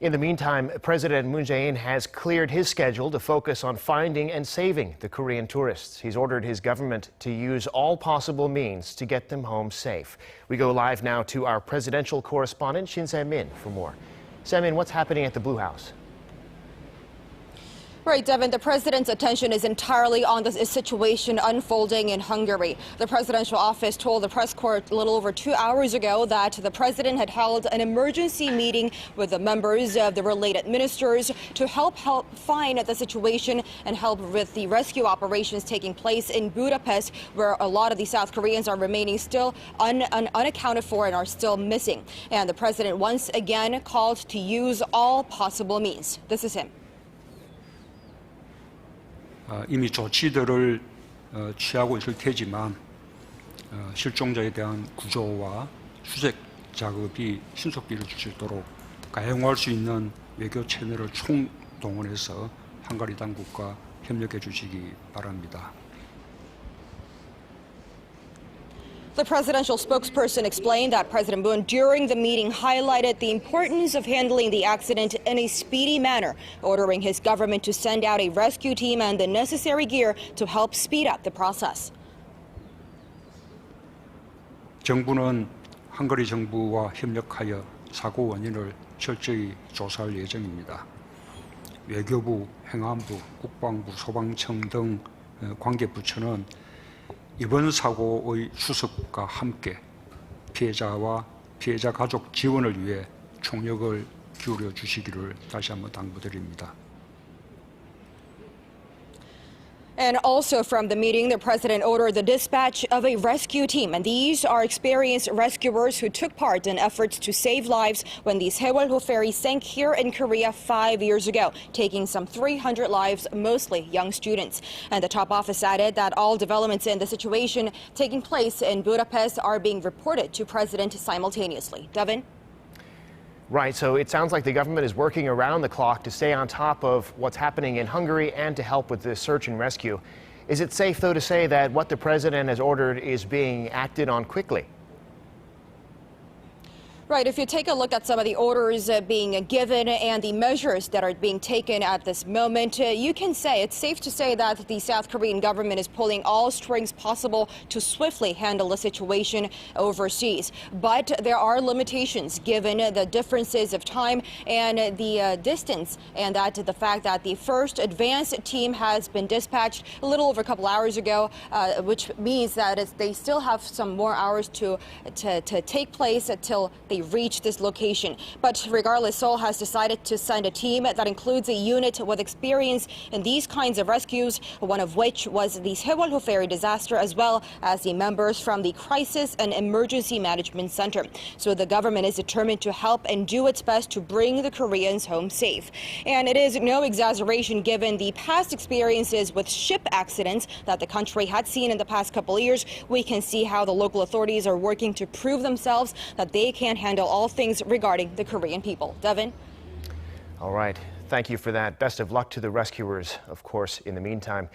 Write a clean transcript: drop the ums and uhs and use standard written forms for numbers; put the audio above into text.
In the meantime, President Moon Jae-in has cleared his schedule to focus on finding and saving the Korean tourists. He's ordered his government to use all possible means to get them home safe. We go live now to our presidential correspondent, Shin Se-min, for more. Se-min, what's happening at the Blue House? Right, Devin, the president's attention is entirely on the situation unfolding in Hungary. The presidential office told the press corps a little over 2 hours ago that the president had held an emergency meeting with the members of the related ministers to help find the situation and help with the rescue operations taking place in Budapest, where a lot of the South Koreans are remaining still unaccounted for and are still missing. And the president once again called to use all possible means. This is him. 이미 조치들을 취하고 있을 테지만 실종자에 대한 구조와 수색 작업이 신속히 이루어질 수 있도록 가용할 수 있는 외교 채널을 총동원해서 헝가리 당국과 협력해 주시기 바랍니다. The presidential spokesperson explained that President Moon, during the meeting, highlighted the importance of handling the accident in a speedy manner, ordering his government to send out a rescue team and the necessary gear to help speed up the process. 정부는 헝가리 정부와 협력하여 사고 원인을 철저히 조사할 예정입니다. 외교부, 행안부, 국방부, 소방청 등 관계 부처는 이번 사고의 수습과 함께 피해자와 피해자 가족 지원을 위해 총력을 기울여 주시기를 다시 한번 당부드립니다. And also from the meeting, the president ordered the dispatch of a rescue team. And these are experienced rescuers who took part in efforts to save lives when the Sewol ferry sank here in Korea 5 years ago, taking some 300 lives, mostly young students. And the top office added that all developments in the situation taking place in Budapest are being reported to President simultaneously. Devin? Right, so it sounds like the government is working around the clock to stay on top of what's happening in Hungary and to help with the search and rescue. Is it safe, though, to say that what the president has ordered is being acted on quickly? Right. If you take a look at some of the orders being given and the measures that are being taken at this moment, you can say it's safe to say that the South Korean government is pulling all strings possible to swiftly handle the situation overseas. But there are limitations given the differences of time and the distance, and that the fact that the first advance team has been dispatched a little over a couple hours ago, which means that they still have some more hours to take place until they reach this location. But regardless, Seoul has decided to send a team that includes a unit with experience in these kinds of rescues, one of which was the Sewol ferry disaster, as well as the members from the Crisis and Emergency Management Center. So the government is determined to help and do its best to bring the Koreans home safe. And it is no exaggeration given the past experiences with ship accidents that the country had seen in the past couple of years. We can see how the local authorities are working to prove themselves that they can handle all things regarding the Korean people. Devin? All right. Thank you for that. Best of luck to the rescuers, of course, in the meantime.